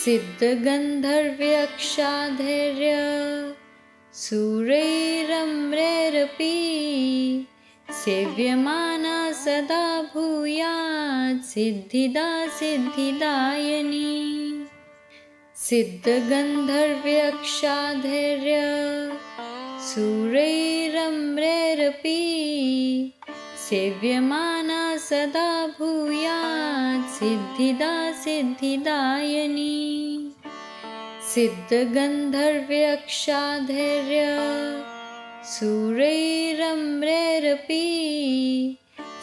सिद्धगन्धर्व्यक्षाधैर्य सूरैरम्रैरपि सेव्यमाना सदा भूयात् सिद्धिदा सिद्धिदायिनी। सिद्धगन्धर्व्यक्षाधैर्य सूरैरम्रैरपि सेव्यमाना सदा भूयात् सिद्धिदा सिद्धिदायिनी। सिद्धगन्धर्व्यक्षाधैर्य सूरैरम्रैरपि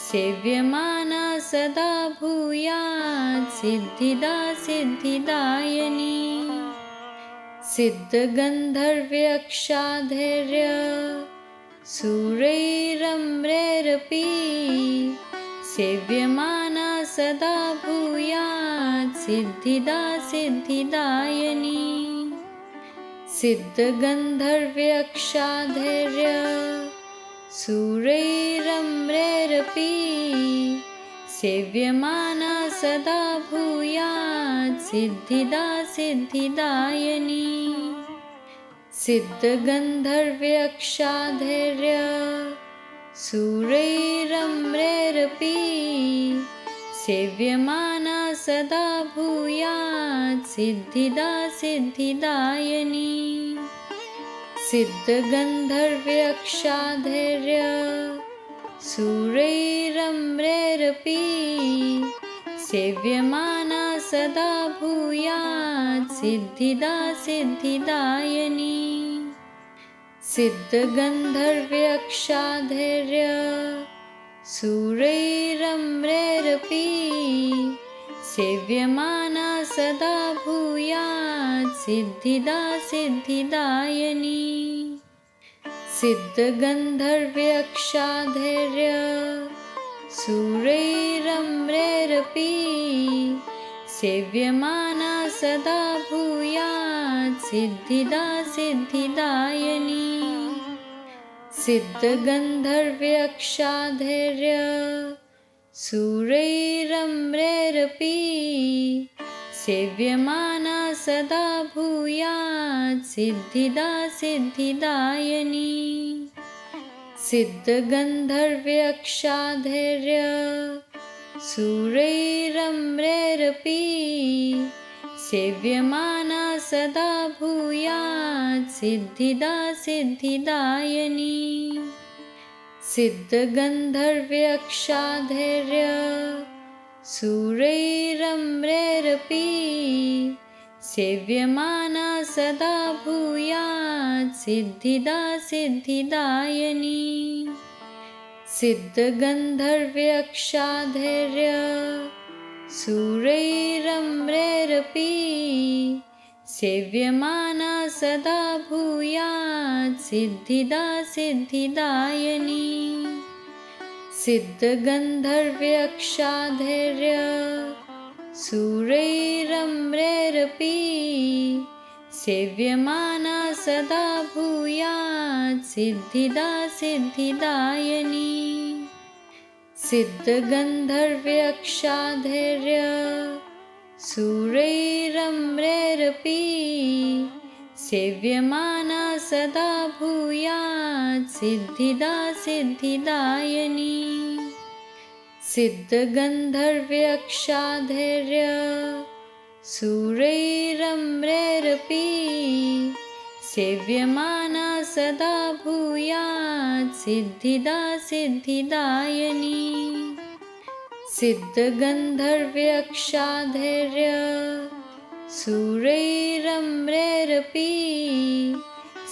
सेव्यमाना सदा भूयात् सिद्धिदा सिद्धिदायिनी। सिद्धगन्धर्व्यक्षाधैर्य सूरैरम्रैरपि सेव्यमाना सदा भूयात् सिद्धिदा सिद्धिदायिनी। सिद्धगन्धर्व्यक्षाधैर्य सूरैरम्रैरपि सेव्यमाना सदा भूयात् सिद्धिदा सिद्धिदायिनी। सिद्धगन्धर्व्यक्षाधैर्य सूरैरम्रैरपि सेव्यमाना सदा भूयात् सिद्धिदा सिद्धिदायिनी। सिद्धगन्धर्व्यक्षाधैर्य सूरैरम्रैरपि सेव्यमाना सदा भूयात् सिद्धिदा सिद्धिदायिनी। सिद्धगन्धर्व्यक्षाधैर्य सूरैरम्रैरपि सेव्यमाना सदा भूयात् सिद्धिदा सिद्धिदायिनी। सिद्धगन्धर्व्यक्षाधैर्य सूरैरम्रैरपि सेव्यमाना सदा भूयात् सिद्धिदा सिद्धिदायिनी। सिद्धगन्धर्व्यक्षाधैर्य सूरैरम्रैरपि सेव्यमाना सदा भूयात् सिद्धिदा सिद्धिदायिनी। सिद्धगन्धर्व्यक्षाधैर्य सूरैरम्रैरपि सेव्यमाना सदा भूयात् सिद्धिदा सिद्धिदायिनी। सिद्धगन्धर्व्यक्षाधैर्य सूरैरम्रैरपि सेव्यमाना सदा भूयात् सिद्धिदा सिद्धिदायिनी। सिद्धगन्धर्व्यक्षाधैर्य सूरैरम्रैरपि सेव्यमाना सदा भूयात् सिद्धिदा सिद्धिदायिनी। सिद्धगन्धर्व्यक्षाधैर्य सूरैरम्रैरपि सेव्यमाना सदा भूयात् सिद्धिदा सिद्धिदायिनी। सिद्धगन्धर्व्यक्षाधैर्य सूरैरम्रैरपि सेव्यमाना सदा भूयात् सिद्धिदा सिद्धिदायिनी। सिद्धगन्धर्व्यक्षाधैर्य सूरैरम्रैरपि सेव्यमाना सदा भूयात् सिद्धिदा सिद्धिदायिनी। सिद्धगन्धर्व्यक्षाधैर्य सूरैरम्रैरपि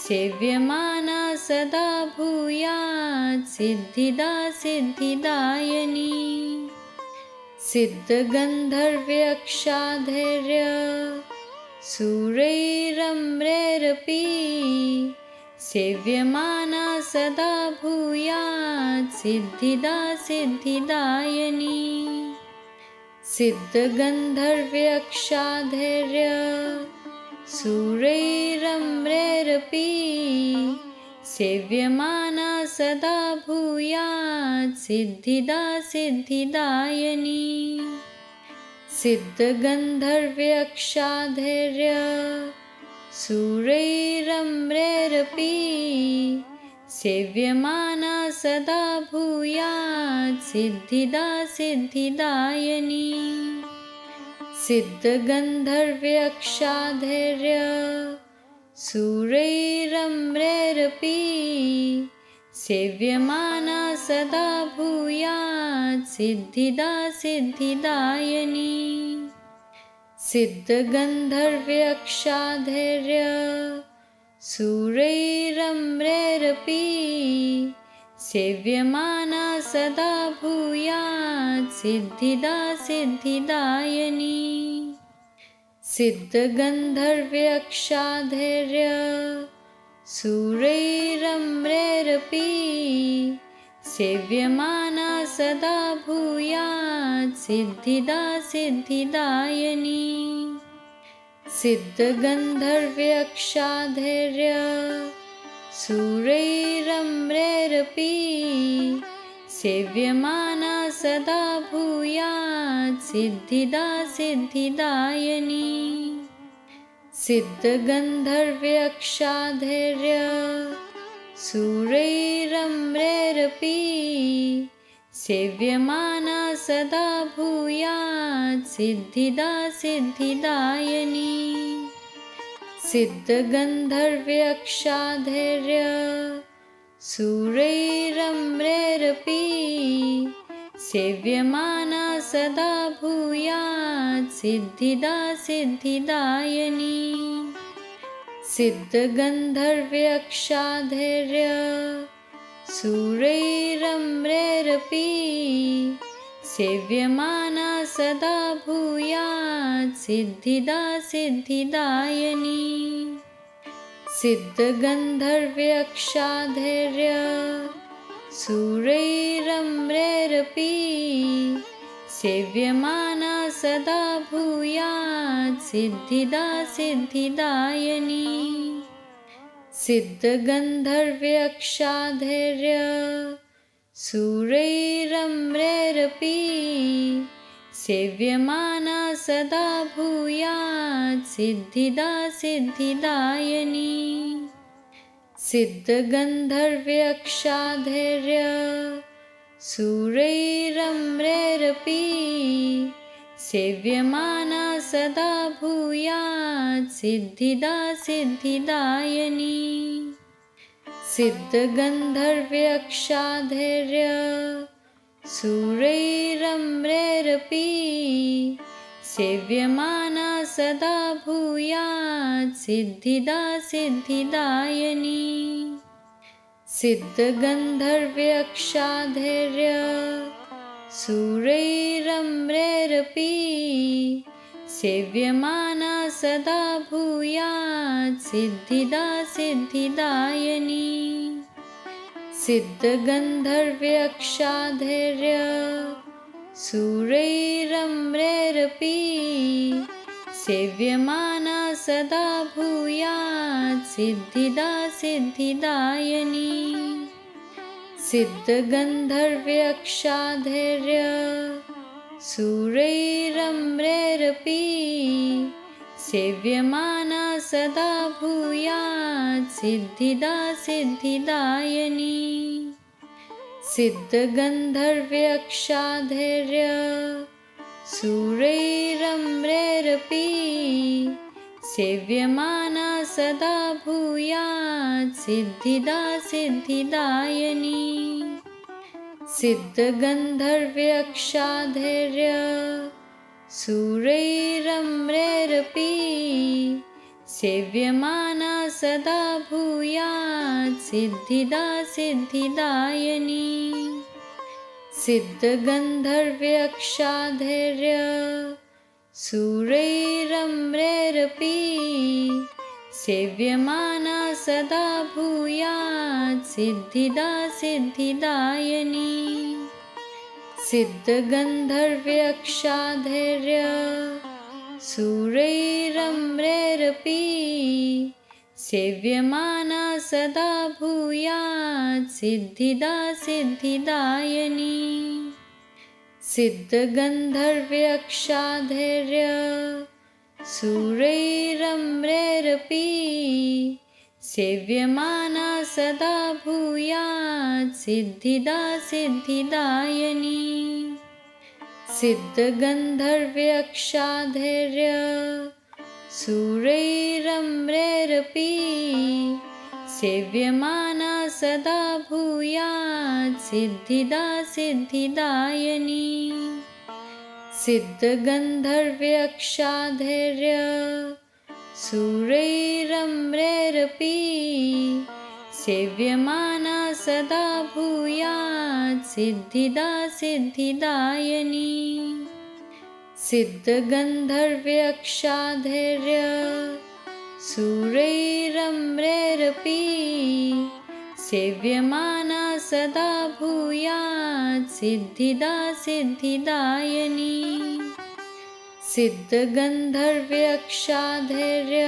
सेव्यमाना सदा भूयात् सिद्धिदा सिद्धिदायिनी। सिद्धगन्धर्व्यक्षाधैर्य सूरैरम्रैरपि सेव्यमाना सदा भूयात् सिद्धिदा सिद्धिदायिनी। सिद्धगन्धर्व्यक्षाधैर्य सूरैरम्रैरपि सेव्यमाना सदा भूयात् सिद्धिदा सिद्धिदायिनी। सिद्धगन्धर्व्यक्षाधैर्य सुरैरम्रैरपि सेव्यमाना सदा भूयात् सिद्धिदा सिद्धिदायिनी। सिद्धगन्धर्व्यक्षाधैर्य सुरैरम्रैरपि सेव्यमाना सदा भूयात् सिद्धिदा सिद्धिदायिनी। सिद्धगन्धर्व्यक्षाधैर्य सुरैरम्रैरपि सेव्यमाना सदा भूयात् सिद्धिदा सिद्धिदायिनी। सिद्धगन्धर्व्यक्षाधैर्य सुरैरम्रैरपि सेव्यमाना सदा भूयात् सिद्धिदा सिद्धिदायिनी। सिद्धगन्धर्व्यक्षाधैर्य सुरैरम्रैरपि सेव्यमाना सदा भूयात् सिद्धिदा सिद्धिदायिनी। सिद्धगन्धर्व्यक्षाधैर्य सुरैरम्रैरपि सेव्यमाना सदा भूयात् सिद्धिदा सिद्धिदायिनी। सिद्धगन्धर्व्यक्षाधैर्य सुरैरम्रैरपि सेव्यमाना सदा भूयात् सिद्धिदा सिद्धिदायिनी। सिद्धगन्धर्व्यक्षाधैर्य सुरैरम्रैरपि सेव्यमाना सदा भूयात् सिद्धिदा सिद्धिदायिनी। सिद्धगन्धर्व्यक्षाधैर्य सुरैरम्रैरपि सेव्यमाना सदा भूयात् सिद्धिदा सिद्धिदायिनी। सिद्धगन्धर्व्यक्षाधैर्य सुरैरम्रैरपि सेव्यमाना सदा भूयात् सिद्धिदा सिद्धिदायिनी। सिद्धगन्धर्व्यक्षाधैर्य सुरैरम्रैरपि सेव्यमाना सदा भूयात् सिद्धिदा सिद्धिदायिनी। सिद्धगन्धर्व्यक्षाधैर्य सुरैरम्रैरपि सेव्यमाना सदा भूयात् सिद्धिदा सिद्धिदायिनी। सिद्धगन्धर्व्यक्षाधैर्य सुरैरम्रैरपि सेव्यमाना सदा भूयात् सिद्धिदा सिद्धिदायिनी। सिद्धगन्धर्व्यक्षाधैर्य सुरैरम्रैरपि सेव्यमाना सदा भूयात् सिद्धिदा सिद्धिदायिनी। सिद्धगन्धर्व्यक्षाधैर्य सुरैरम्रैरपि सेव्यमाना सदा भूयात् सिद्धिदा सिद्धिदायिनी। सिद्धगन्धर्व्यक्षाधैर्य सुरैरम्रैरपि सेव्यमाना सदा भूयात् सिद्धिदा सिद्धिदायिनी। सिद्धगन्धर्व्यक्षाधैर्य सुरैरम्रैरपि सेव्यमाना सदा भूयात् सिद्धिदा सिद्धिदायिनी। सिद्धगन्धर्व्यक्षाधैर्य सुरैरम्रैरपि सेव्यमाना सदा भूयात् सिद्धिदा सिद्धिदायिनी। सिद्धगन्धर्व्यक्षाधैर्य सुरैरम्रैरपि सेव्यमाना सदा भूयात् सिद्धिदा सिद्धिदायिनी। सिद्धगन्धर्व्यक्षाधैर्य सुरैरम्रैरपि सेव्यमाना सदा भूयात् सिद्धिदा सिद्धिदायिनी सिद्धगन्धर्व्यक्षाधैर्य सुरैरम्रैरपि सेव्यमाना सदा भूयात् सिद्धिदा सिद्धिदायिनी सिद्धगन्धर्व्यक्षाधैर्य सुरैरम्रैरपि सेव्यमाना सदा भूयात् सिद्धिदा सिद्धिदायिनी सिद्धगन्धर्व्यक्षाधैर्य सुरैरम्रैरपि सेव्यमाना सदा भूयात् सिद्धिदा सिद्धिदायिनी सिद्धगन्धर्व्यक्षाधैर्य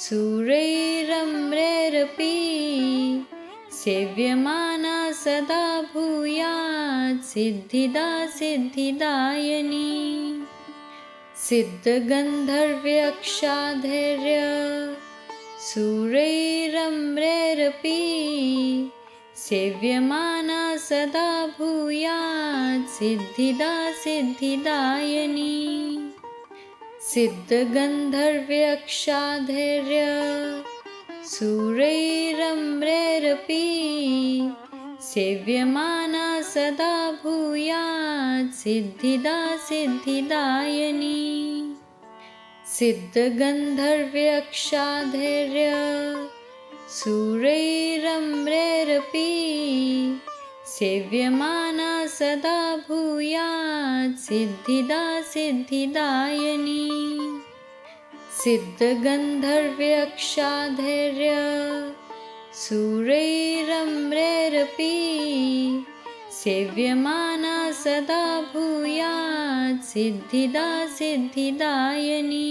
सुरैरम्रैरपि सेव्यमाना सदा भूयात् सिद्धिदा सिद्धिदायिनी सिद्धगन्धर्व्यक्षाधैर्य सुरैरम्रैरपि सेव्यमाना सदा भूयात् सिद्धिदा सिद्धिदायिनी सिद्धगन्धर्व्यक्षाधैर्य सुरैरम्रैरपि सेव्यमाना सदा भूयात् सिद्धिदा सिद्धिदायिनी सिद्धगन्धर्व्यक्षाधैर्य सुरैरम्रैरपि सेव्यमाना सदा भूयात् सिद्धिदा सिद्धिदायिनी सिद्धगन्धर्व्यक्षाधैर्य सुरैरम्रैरपि सेव्यमाना सदा भूयात् सिद्धिदा सिद्धिदायिनी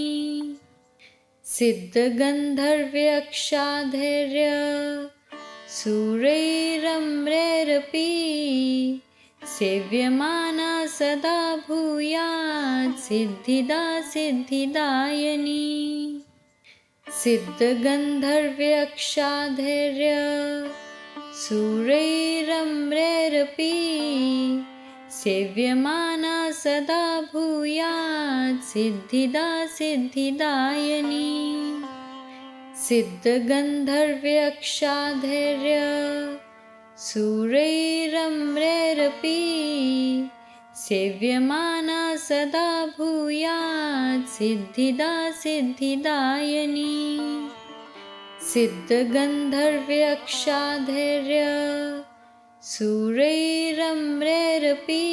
सिद्धगन्धर्व्यक्षाधैर्य सुरैरम्रैरपि सेव्यमाना सदा भूयात् सिद्धिदा सिद्धिदायिनी सिद्धगन्धर्व्यक्षाधैर्य सुरैरम्रैरपि सेव्यमाना सदा भूयात् सिद्धिदा सिद्धिदायिनी सिद्धगन्धर्व्यक्षाधैर्य सुरैरम्रैरपि सेव्यमाना सदा भूयात् सिद्धिदा सिद्धिदायिनी सिद्धगन्धर्व्यक्षाधैर्य सुरैरम्रैरपि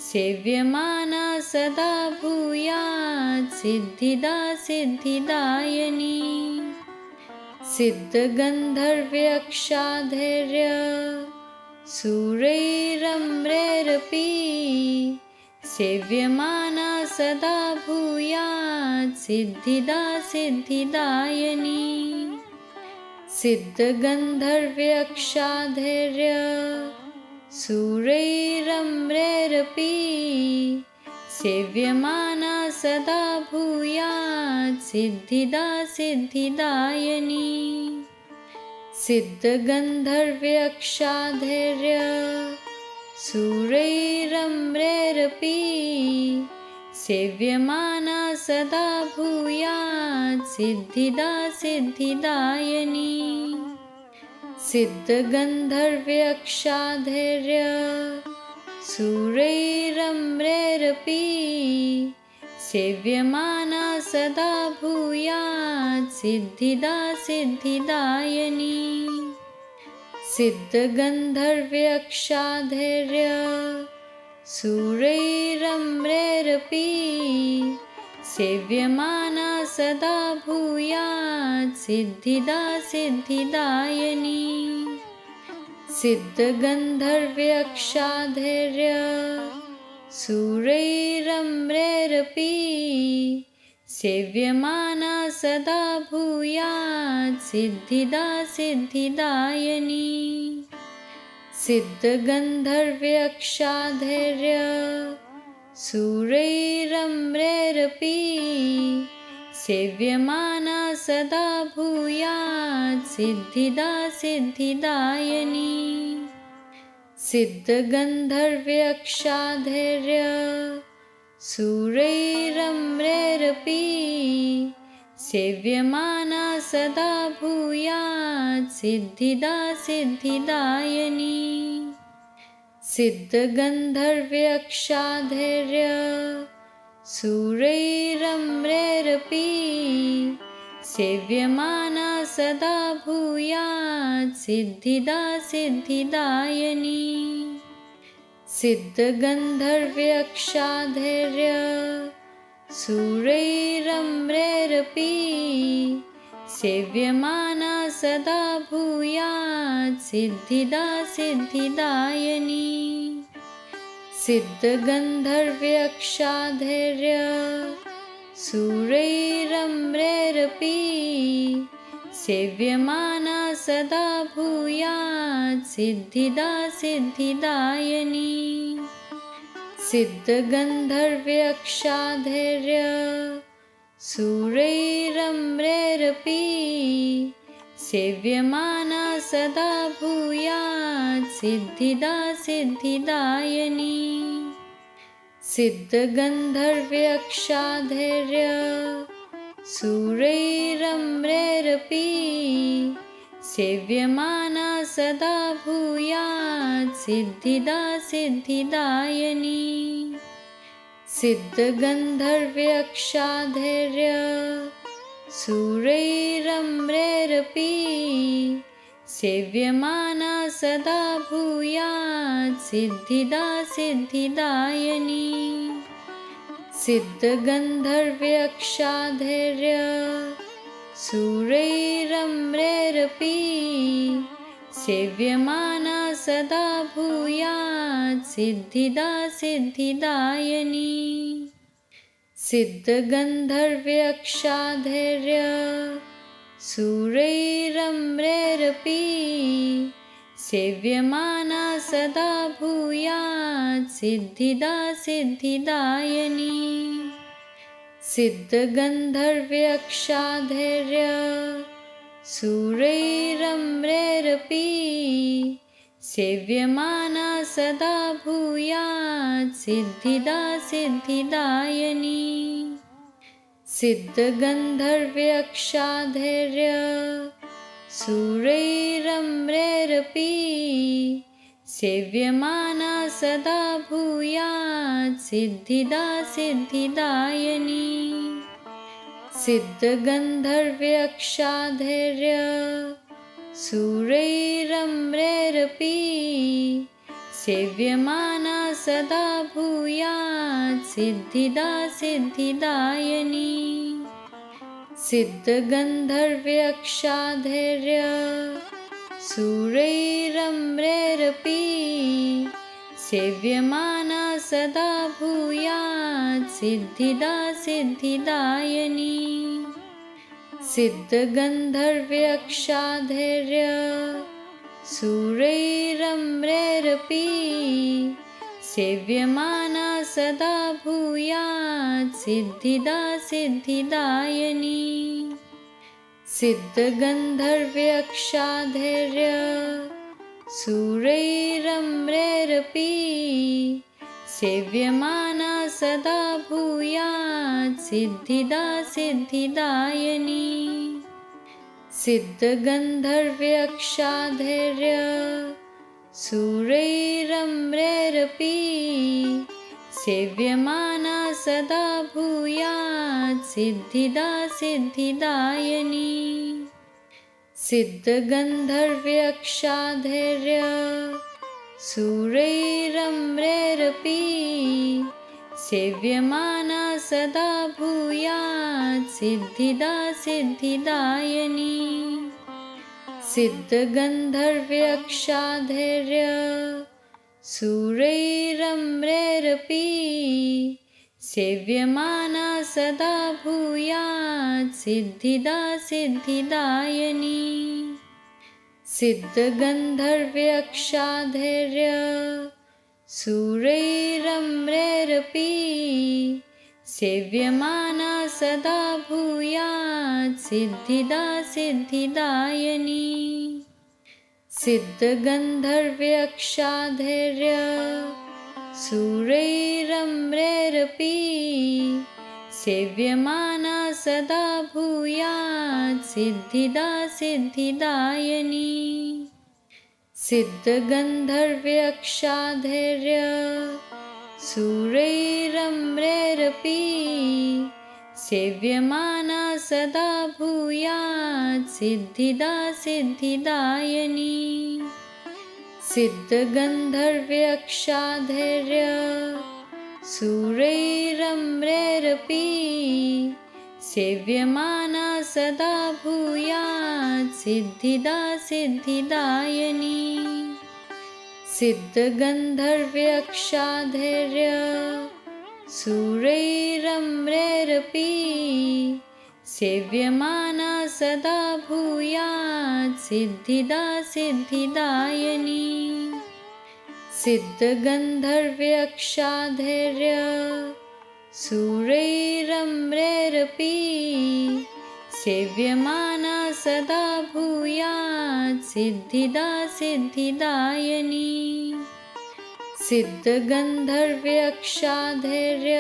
सेव्यमाना सदा भूयात् सिद्धिदा सिद्धिदायिनी सिद्धगन्धर्व्यक्षाधैर्य सुरैरम्रैरपि सेव्यमाना सदा भूयात् सिद्धिदा सिद्धिदायिनी सिद्धगन्धर्व्यक्षाधैर्य सुरैरम्रैरपि सेव्यमाना सदा भूयात् सिद्धिदा सिद्धिदायिनी सिद्धगन्धर्व्यक्षाधैर्य सुरैरम्रैरपि सेव्यमाना सदा भूयात् सिद्धिदा सिद्धिदायिनी सिद्धगन्धर्व्यक्षाधैर्य सुरैरम्रैरपि सेव्यमाना सदा भूयात् सिद्धिदा सिद्धिदायिनी सिद्धगन्धर्व्यक्षाधैर्य सुरैरम्रैरपि सेव्यमाना सदा भूयात् सिद्धिदा सिद्धिदायिनी सिद्धगन्धर्व्यक्षाधैर्य सुरैरम्रैरपि सेव्यमाना सदा भूयात् सिद्धिदा सिद्धिदायिनी सिद्धगन्धर्व्यक्षाधैर्य सूरैरम्रैरपि सेव्यमाना सदा भूयात् सिद्धिदा सिद्धिदायिनी। सिद्धगन्धर्व्यक्षाधैर्य सूरैरम्रैरपि सेव्यमाना सदा भूयात् सिद्धिदा सिद्धिदायिनी। सिद्धगन्धर्व्यक्षाधैर्य सूरैरम्रैरपि सेव्यमाना सदा भूयात् सिद्धिदा सिद्धिदायिनी। सिद्धगन्धर्व्यक्षाधैर्य सूरैरम्रैरपि सेव्यमाना सदा भूयात् सिद्धिदा सिद्धिदायिनी। सिद्धगन्धर्व्यक्षाधैर्य सूरैरम्रैरपि सेव्यमाना सदा भूयात् सिद्धिदा सिद्धिदायिनी। सिद्धगन्धर्व्यक्षाधैर्य सूरैरम्रैरपि सेव्यमाना सदा भूयात् सिद्धिदा सिद्धिदायिनी। सिद्धगन्धर्व्यक्षाधैर्य सूरैरम्रैरपि सेव्यमाना सदा भूयात् सिद्धिदा सिद्धिदायिनी। सिद्धगन्धर्व्यक्षाधैर्य सूरैरम्रैरपि सेव्यमाना सदा भूयात् सिद्धिदा सिद्धिदायिनी। सिद्धगन्धर्व्यक्षाधैर्य सूरैरम्रैरपि सेव्यमाना सदा भूयात् सिद्धिदा सिद्धिदायिनी। सिद्धगन्धर्व्यक्षाधैर्य सूरैरम्रैरपि सेव्यमाना सदा भूयात् सिद्धिदा सिद्धिदायिनी। सिद्धगन्धर्व्यक्षाधैर्य सूरैरम्रैरपि सेव्यमाना सदा भूयात् सिद्धिदा सिद्धिदायिनी। सिद्धगन्धर्व्यक्षाधैर्य सूरैरम्रैरपि सेव्यमाना सदा भूयात् सिद्धिदा सिद्धिदायिनी। सिद्धगन्धर्व्यक्षाधैर्य सूरैरम्रैरपि सेव्यमाना सदा भूयात् सिद्धिदा सिद्धिदायिनी। सिद्धगन्धर्व्यक्षाधैर्य सूरैरम्रैरपि सेव्यमाना सदा भूयात् सिद्धिदा सिद्धिदायिनी। सिद्धगन्धर्व्यक्षाधैर्य सूरैरम्रैरपि सेव्यमाना सदा भूयात् सिद्धिदा सिद्धिदायिनी। सिद्धगन्धर्व्यक्षाधैर्य सूरैरम्रैरपि सेव्यमाना सदा भूयात् सिद्धिदा सिद्धिदायिनी। सिद्धगन्धर्व्यक्षाधैर्य सूरैरम्रैरपि सेव्यमाना सदा भूयात् सिद्धिदा सिद्धिदायिनी। सिद्धगन्धर्व्यक्षाधैर्य सूरैरम्रैरपि सेव्यमाना सदा भूयात् सिद्धिदा सिद्धिदायिनी। सिद्धगन्धर्व्यक्षाधैर्य सूरैरम्रैरपि सेव्यमाना सदा भूयात् सिद्धिदा सिद्धिदायिनी। सिद्धगन्धर्व्यक्षाधैर्य शूरैरम्रैरपि सेव्यमाना सदा भूयात् सिद्धिदा सिद्धिदायिनी। सिद्धगन्धर्व्यक्षाधैर्य शूरैरम्रैरपि सेव्यमाना सदा भूयात् सिद्धिदा सिद्धिदायिनी। सिद्धगन्धर्व्यक्षाधैर्य शूरैरम्रैरपि सेव्यमाना सदा भूयात् सिद्धिदा सिद्धिदायिनी। सिद्धगन्धर्व्यक्षाधैर्य शूरैरम्रैरपि सेव्यमाना सदा भूयात् सिद्धिदा सिद्धिदायिनी। सिद्धगन्धर्व्यक्षाधैर्य शूरैरम्रैरपि सेव्यमाना सदा भूयात् सिद्धिदा सिद्धिदायिनी। सिद्धगन्धर्व्यक्षाधैर्य शूरैरम्रैरपि सेव्यमाना सदा भूयात् सिद्धिदा सिद्धिदायिनी। सिद्धगन्धर्व्यक्षाधैर्य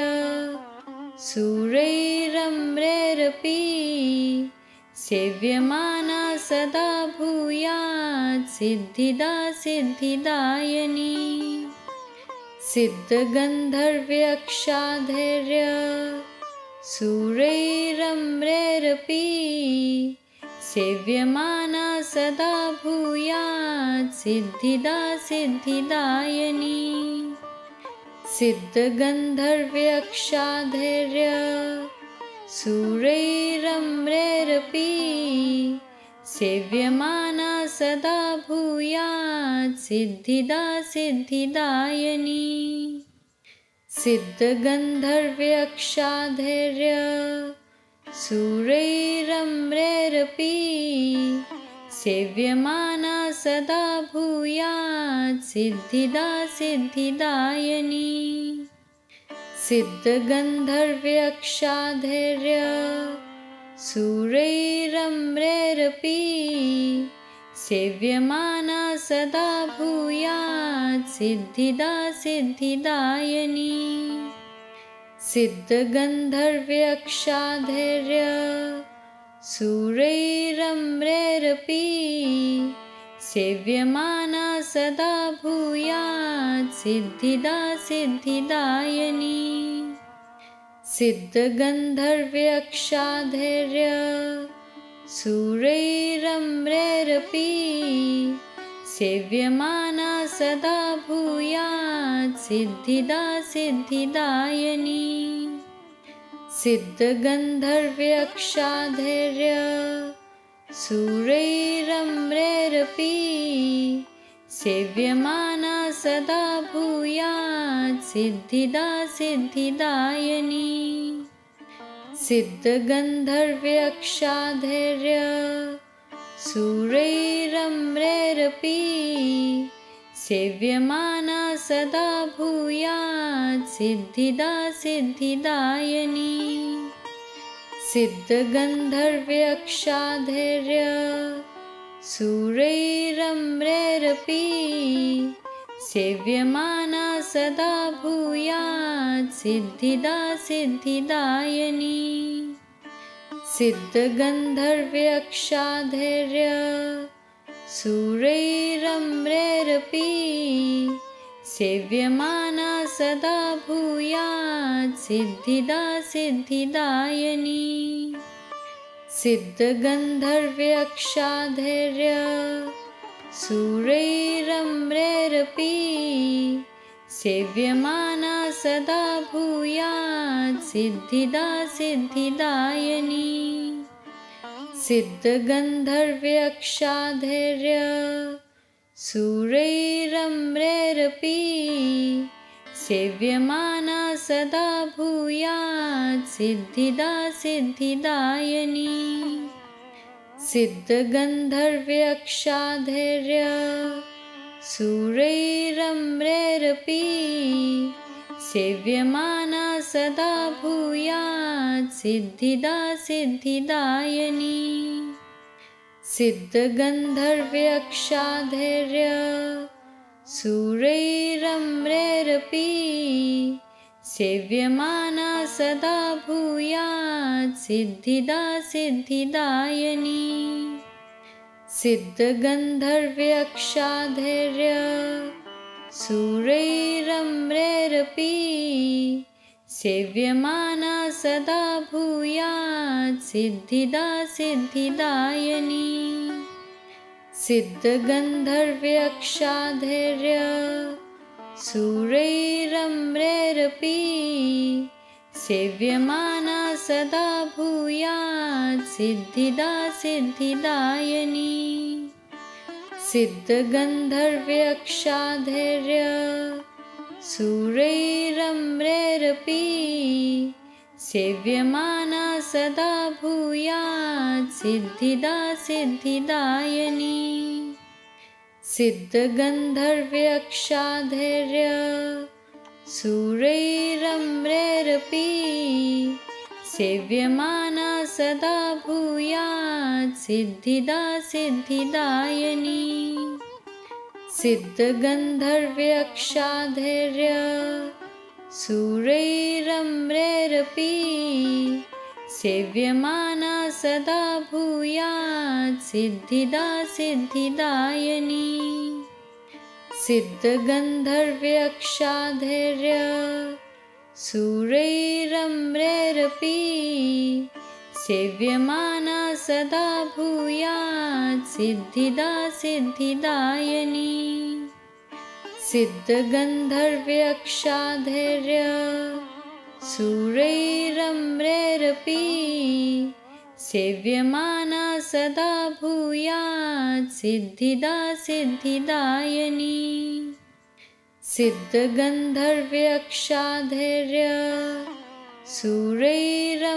शूरैरम्रैरपि सेव्यमाना सदा भूयात् सिद्धिदा सिद्धिदायिनी। सिद्धगन्धर्व्यक्षाधैर्य शूरैरम्रैरपि सेव्यमाना सदा भूयात् सिद्धिदा सिद्धिदायिनी। सिद्धगन्धर्व्यक्षाधैर्य शूरैरम्रैरपि सेव्यमाना सदा भूयात् सिद्धिदा सिद्धिदायिनी। सिद्धगन्धर्व्यक्षाधैर्य शूरैरम्रैरपि सेव्यमाना सदा भूयात् सिद्धिदा सिद्धिदायिनी। सिद्धगन्धर्व्यक्षाधैर्य शूरैरम्रैरपि सेव्यमाना सदा भूयात् सिद्धिदा सिद्धिदायिनी। सिद्धगन्धर्व्यक्षाधैर्य शूरैरम्रैरपि सेव्यमाना सदा भूयात् सिद्धिदा सिद्धिदायिनी। सिद्धगन्धर्व्यक्षाधैर्य शूरैरम्रैरपि सेव्यमाना सदा भूयात् सिद्धिदा सिद्धिदायिनी। सिद्धगन्धर्व्यक्षाधैर्य शूरैरम्रैरपि सेव्यमाना सदा भूयात् सिद्धिदा सिद्धिदायिनी। सिद्धगन्धर्व्यक्षाधैर्य शूरैरम्रैरपि सेव्यमाना सदा भूयात् सिद्धिदा सिद्धिदायिनी। सिद्धगन्धर्व्यक्षाधैर्य शूरैरम्रैरपि सेव्यमाना सदा भूयात् सिद्धिदा सिद्धिदायिनी। सिद्धगन्धर्व्यक्षाधैर्य शूरैरम्रैरपि सेव्यमाना सदा भूयात् सिद्धिदा सिद्धिदायिनी। सिद्धगन्धर्व्यक्षाधैर्य शूरैरम्रैरपि सेव्यमाना सदा भूयात् सिद्धिदा सिद्धिदायिनी। सिद्धगन्धर्व्यक्षाधैर्य शूरैरम्रैरपि सेव्यमाना सदा भूयात् सिद्धिदा सिद्धिदायिनी। सिद्धगन्धर्व्यक्षाधैर्य सुरैरम्रैरपि सेव्यमाना सदा भूयात् सिद्धिदा सिद्धिदायिनी। सिद्धगन्धर्व्यक्षाधैर्य सुरैरम्रैरपि सेव्यमाना सदा भूयात् सिद्धिदा सिद्धिदायिनी। सिद्धगन्धर्व्यक्षाधैर्य सुरैरम्रैरपि सेव्यमाना सदा भूयात् सिद्धिदा सिद्धिदायिनी। सिद्धगन्धर्व्यक्षाधैर्य सुरैरम्रैरपि सेव्यमाना सदा भूयात् सिद्धिदा सिद्धिदायिनी। सिद्धगन्धर्व्यक्षाधैर्य सुरैरम्रैरपि सेव्यमाना सदा भूयात् सिद्धिदा सिद्धिदायिनी। सिद्धगन्धर्व्यक्षाधैर्य सुरैरम्रैरपि सेव्यमाना सदा भूयात् सिद्धिदा सिद्धिदायिनी। सिद्धगन्धर्व्यक्षाधैर्य सुरैरम्रैरपि सेव्यमाना सदा भूयात् सिद्धिदा सिद्धिदायिनी। सिद्धगन्धर्व्यक्षाधैर्य सुरैरम्रैरपि सेव्यमाना सदा भूयात् सिद्धिदा सिद्धिदायिनी। सिद्धगन्धर्व्यक्षाधैर्य सुरैरम्रैरपि सेव्यमाना सदा भूयात् सिद्धिदा सिद्धिदायिनी। सिद्धगन्धर्व्यक्षाधैर्य सुरैरम्रैरपि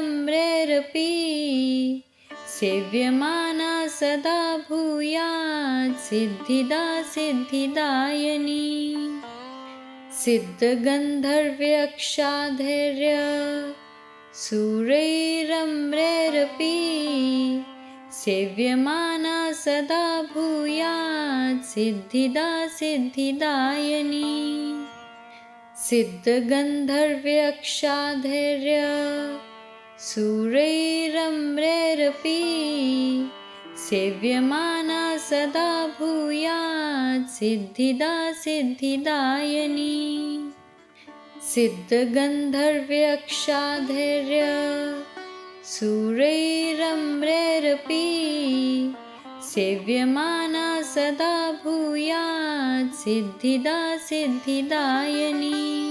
सेव्यमाना सदा भूयात् सिद्धिदा सिद्धिदायिनी। सिद्धगन्धर्व्यक्षाधैर्य सुरैरम्रैरपि सेव्यमाना सदा भूयात् सिद्धिदा सिद्धिदायिनी। सिद्धगन्धर्व्यक्षाधैर्य सुरैरम्रैरपि सेव्यमाना सदा भूयात् सिद्धिदा सिद्धिदायिनी। सिद्धगन्धर्व्यक्षाधैर्य सुरैरम्रैरपि सेव्यमाना सदा भूयात् सिद्धिदा सिद्धिदायिनी।